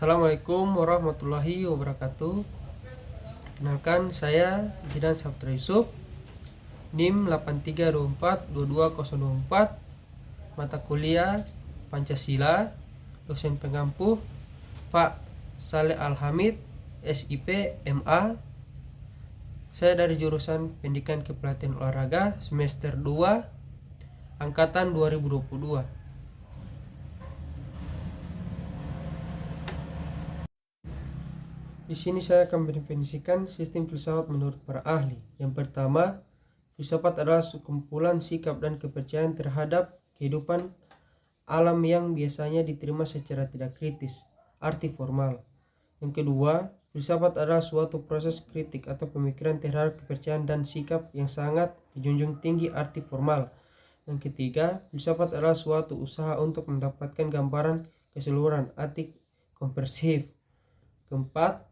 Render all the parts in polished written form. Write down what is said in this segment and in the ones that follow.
Assalamualaikum warahmatullahi wabarakatuh. Kenalkan, saya Jidan Sabtra Yusuf, NIM 83242204, mata kuliah Pancasila, dosen pengampu Pak Saleh Alhamid, SIP MA. Saya dari jurusan Pendidikan Kepelatihan Olahraga semester 2 angkatan 2022. Di sini saya akan mendefinisikan sistem filsafat menurut para ahli. Yang pertama, filsafat adalah sekumpulan sikap dan kepercayaan terhadap kehidupan alam yang biasanya diterima secara tidak kritis, arti formal. Yang kedua, filsafat adalah suatu proses kritik atau pemikiran terhadap kepercayaan dan sikap yang sangat dijunjung tinggi, arti formal. Yang ketiga, filsafat adalah suatu usaha untuk mendapatkan gambaran keseluruhan, arti komprehensif. Keempat,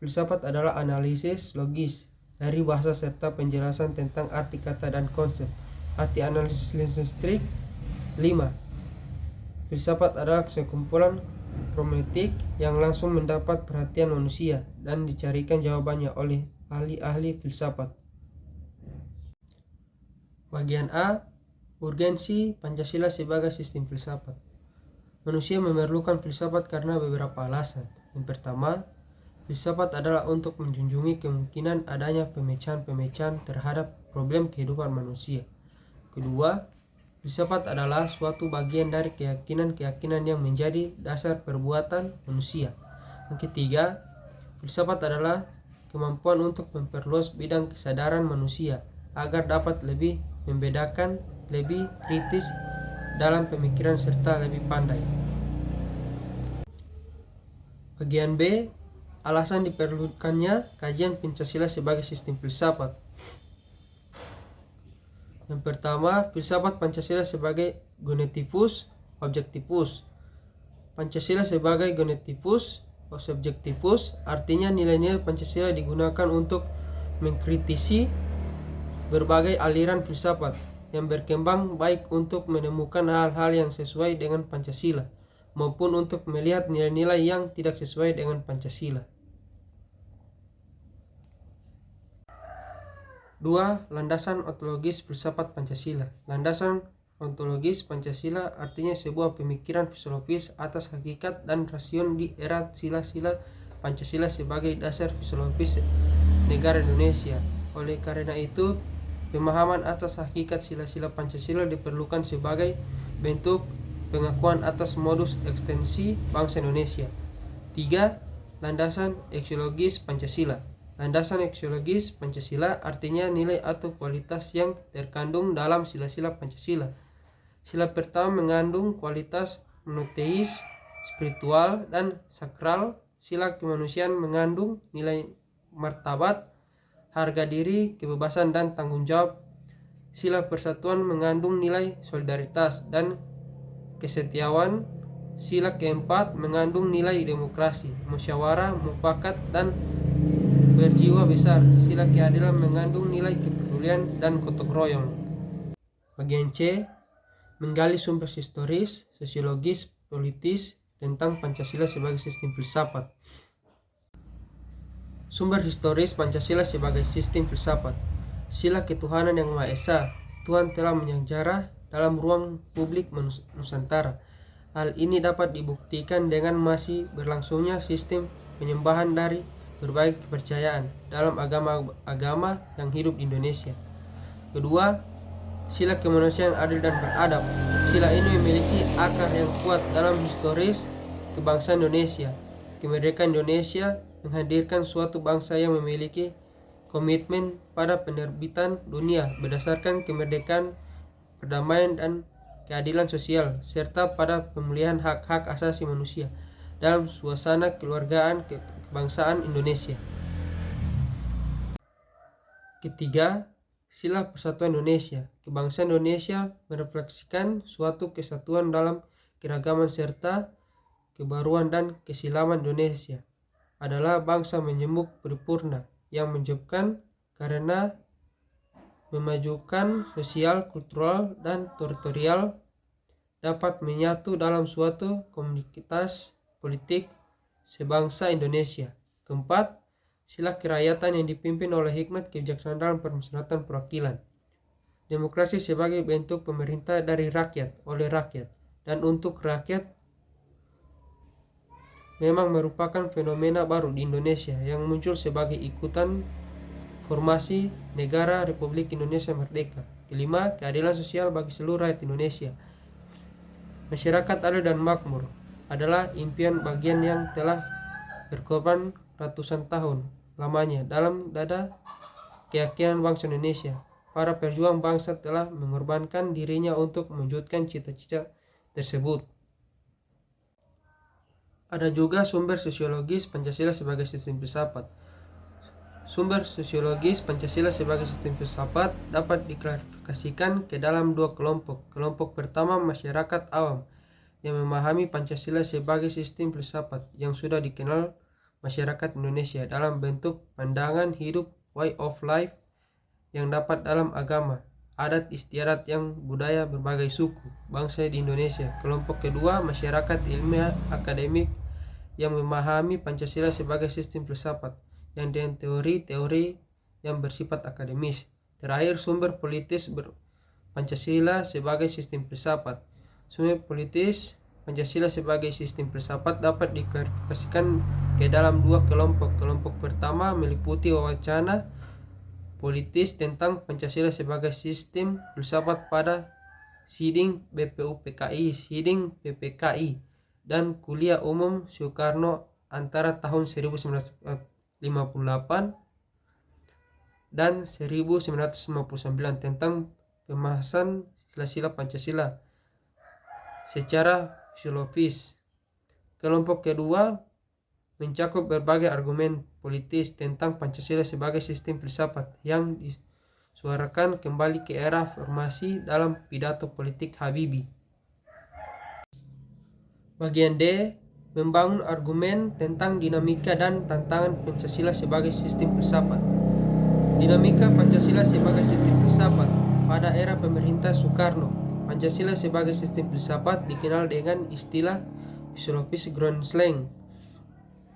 filsafat adalah analisis logis dari bahasa serta penjelasan tentang arti kata dan konsep, arti analisis lingvistik. 5. Filsafat adalah sekumpulan problematik yang langsung mendapat perhatian manusia dan dicarikan jawabannya oleh ahli-ahli filsafat. Bagian A. Urgensi Pancasila sebagai sistem filsafat. Manusia memerlukan filsafat karena beberapa alasan. Yang pertama, filsafat adalah untuk menjunjungi kemungkinan adanya pemecahan-pemecahan terhadap problem kehidupan manusia. Kedua, filsafat adalah suatu bagian dari keyakinan-keyakinan yang menjadi dasar perbuatan manusia. Yang ketiga, filsafat adalah kemampuan untuk memperluas bidang kesadaran manusia agar dapat lebih membedakan, lebih kritis dalam pemikiran serta lebih pandai. Bagian B. Alasan diperlukannya kajian Pancasila sebagai sistem filsafat. Yang pertama, filsafat Pancasila sebagai genetivus objektivus. Pancasila sebagai genetivus subjektivus artinya nilai-nilai Pancasila digunakan untuk mengkritisi berbagai aliran filsafat yang berkembang, baik untuk menemukan hal-hal yang sesuai dengan Pancasila maupun untuk melihat nilai-nilai yang tidak sesuai dengan Pancasila. 2. Landasan ontologis filsafat Pancasila. Landasan ontologis Pancasila artinya sebuah pemikiran filosofis atas hakikat dan rasion di era sila-sila Pancasila sebagai dasar filosofis negara Indonesia. Oleh karena itu, pemahaman atas hakikat sila-sila Pancasila diperlukan sebagai bentuk pengakuan atas modus ekstensi bangsa Indonesia. 3. Landasan aksiologis Pancasila. Landasan aksiologis Pancasila artinya nilai atau kualitas yang terkandung dalam sila-sila Pancasila. Sila pertama mengandung kualitas monoteis, spiritual, dan sakral. Sila kemanusiaan mengandung nilai martabat, harga diri, kebebasan, dan tanggung jawab. Sila persatuan mengandung nilai solidaritas dan kesetiaan. Sila keempat mengandung nilai demokrasi, musyawarah, mufakat, dan berjiwa besar. Sila keadilan mengandung nilai kepedulian dan gotong royong. Bagian C. Menggali sumber historis, sosiologis, politis tentang Pancasila sebagai sistem filsafat. Sumber historis Pancasila sebagai sistem filsafat. Sila ketuhanan yang Maha Esa. Tuhan telah menyejarah dalam ruang publik Nusantara. Hal ini dapat dibuktikan dengan masih berlangsungnya sistem penyembahan dari berbagai kepercayaan dalam agama-agama yang hidup di Indonesia. Kedua, sila kemanusiaan adil dan beradab. Sila ini memiliki akar yang kuat dalam historis kebangsaan Indonesia. Kemerdekaan Indonesia menghadirkan suatu bangsa yang memiliki komitmen pada penerbitan dunia berdasarkan kemerdekaan, perdamaian, dan keadilan sosial, serta pada pemulihan hak-hak asasi manusia dalam suasana kekeluargaan kebangsaan Indonesia. Ketiga, sila persatuan Indonesia. Kebangsaan Indonesia merefleksikan suatu kesatuan dalam keragaman serta kebaruan dan keislaman. Indonesia adalah bangsa menjemuk paripurna yang menjebkan karena memajukan sosial, kultural, dan teritorial, dapat menyatu dalam suatu komunitas politik sebangsa Indonesia. Keempat, sila kerakyatan yang dipimpin oleh hikmat kebijaksanaan dalam permusyawaratan perwakilan. Demokrasi sebagai bentuk pemerintah dari rakyat, oleh rakyat, dan untuk rakyat memang merupakan fenomena baru di Indonesia yang muncul sebagai ikutan formasi negara Republik Indonesia Merdeka. Kelima, keadilan sosial bagi seluruh rakyat Indonesia. Masyarakat adil dan makmur adalah impian bagian yang telah berkorban ratusan tahun lamanya dalam dada keyakinan bangsa Indonesia. Para pejuang bangsa telah mengorbankan dirinya untuk mewujudkan cita-cita tersebut. Ada juga sumber sosiologis Pancasila sebagai sistem filsafat. Sumber sosiologis Pancasila sebagai sistem filsafat dapat diklasifikasikan ke dalam dua kelompok. Kelompok pertama, masyarakat awam yang memahami Pancasila sebagai sistem filsafat yang sudah dikenal masyarakat Indonesia dalam bentuk pandangan hidup, way of life yang dapat dalam agama, adat istiadat yang budaya berbagai suku, bangsa di Indonesia. Kelompok kedua, masyarakat ilmiah akademik yang memahami Pancasila sebagai sistem filsafat yang dengan teori-teori yang bersifat akademis. Terakhir, sumber politis Pancasila sebagai sistem filsafat. Sumber politis Pancasila sebagai sistem filsafat dapat diklasifikasikan ke dalam dua kelompok. Kelompok pertama meliputi wacana politis tentang Pancasila sebagai sistem filsafat pada siding BPUPKI, siding PPKI, dan Kuliah Umum Soekarno antara tahun 1958 dan 1959 tentang pembahasan sila-sila Pancasila secara filosofis. Kelompok kedua mencakup berbagai argumen politis tentang Pancasila sebagai sistem filsafat yang disuarakan kembali ke era reformasi dalam pidato politik Habibie. Bagian D, membangun argumen tentang dinamika dan tantangan Pancasila sebagai sistem filsafat. Dinamika Pancasila sebagai sistem filsafat pada era pemerintah Soekarno. Pancasila sebagai sistem filsafat dikenal dengan istilah filosofis Grand Slang.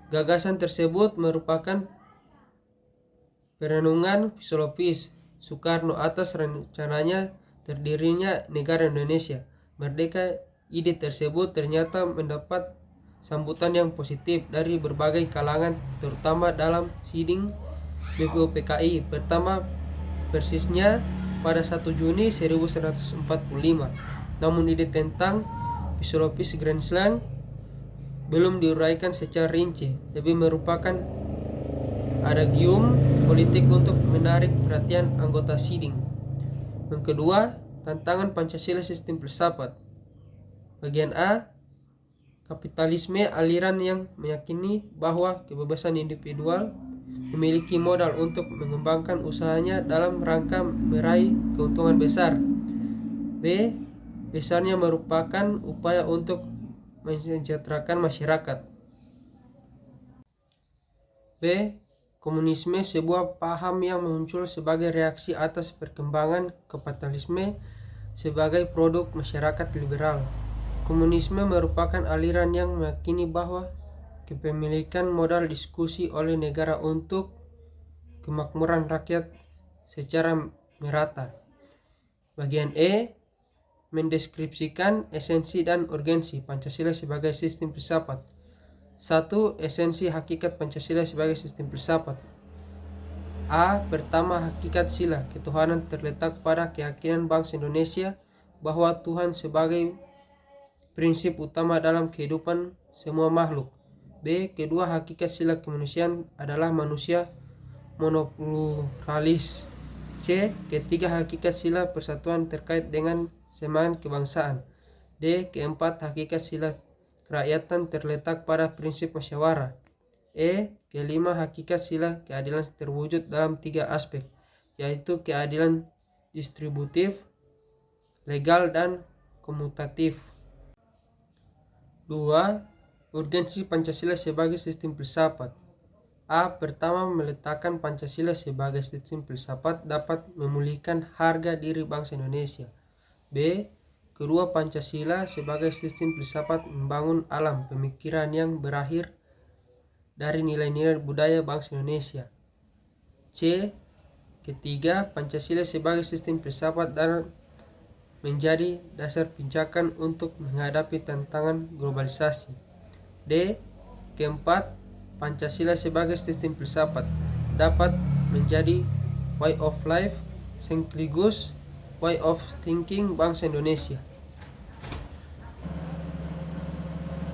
Gagasan tersebut merupakan perenungan filosofis Soekarno atas rencananya terdirinya negara Indonesia merdeka. Ide tersebut ternyata mendapat sambutan yang positif dari berbagai kalangan, terutama dalam siding BPUPKI pertama persisnya pada 1 Juni 1945. Namun ide tentang filosofis Grand Slang belum diuraikan secara rinci, tapi merupakan adagium politik untuk menarik perhatian anggota siding. Yang kedua, tantangan Pancasila sistem filsafat. Bagian A, kapitalisme aliran yang meyakini bahwa kebebasan individual memiliki modal untuk mengembangkan usahanya dalam rangka meraih keuntungan besar. B, besarnya merupakan upaya untuk mensejahterakan masyarakat. B, komunisme sebuah paham yang muncul sebagai reaksi atas perkembangan kapitalisme sebagai produk masyarakat liberal. Komunisme merupakan aliran yang meyakini bahwa kepemilikan modal diskusi oleh negara untuk kemakmuran rakyat secara merata. Bagian E, mendeskripsikan esensi dan urgensi Pancasila sebagai sistem filsafat. 1. Esensi hakikat Pancasila sebagai sistem filsafat. A. Pertama, hakikat sila ketuhanan terletak pada keyakinan bangsa Indonesia bahwa Tuhan sebagai prinsip utama dalam kehidupan semua makhluk. B. Kedua, hakikat sila kemanusiaan adalah manusia monopluralis. C. Ketiga, hakikat sila persatuan terkait dengan semangat kebangsaan. D. Keempat, hakikat sila kerakyatan terletak pada prinsip musyawarah. E. Kelima, hakikat sila keadilan terwujud dalam 3 aspek, yaitu keadilan distributif, legal, dan komutatif. 2. Urgensi Pancasila sebagai sistem filsafat. A. Pertama, meletakkan Pancasila sebagai sistem filsafat dapat memulihkan harga diri bangsa Indonesia. B. Kedua, Pancasila sebagai sistem filsafat membangun alam pemikiran yang berakhir dari nilai-nilai budaya bangsa Indonesia. C. Ketiga, Pancasila sebagai sistem filsafat dan menjadi dasar pijakan untuk menghadapi tantangan globalisasi. D. Keempat, Pancasila sebagai sistem filsafat dapat menjadi way of life sekaligus way of thinking bangsa Indonesia.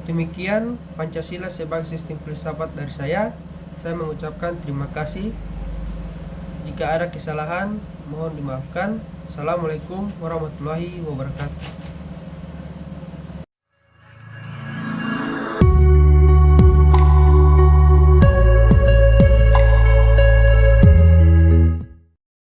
Demikian Pancasila sebagai sistem filsafat dari saya. Saya mengucapkan terima kasih. Jika ada kesalahan, mohon dimaafkan. Assalamualaikum warahmatullahi wabarakatuh.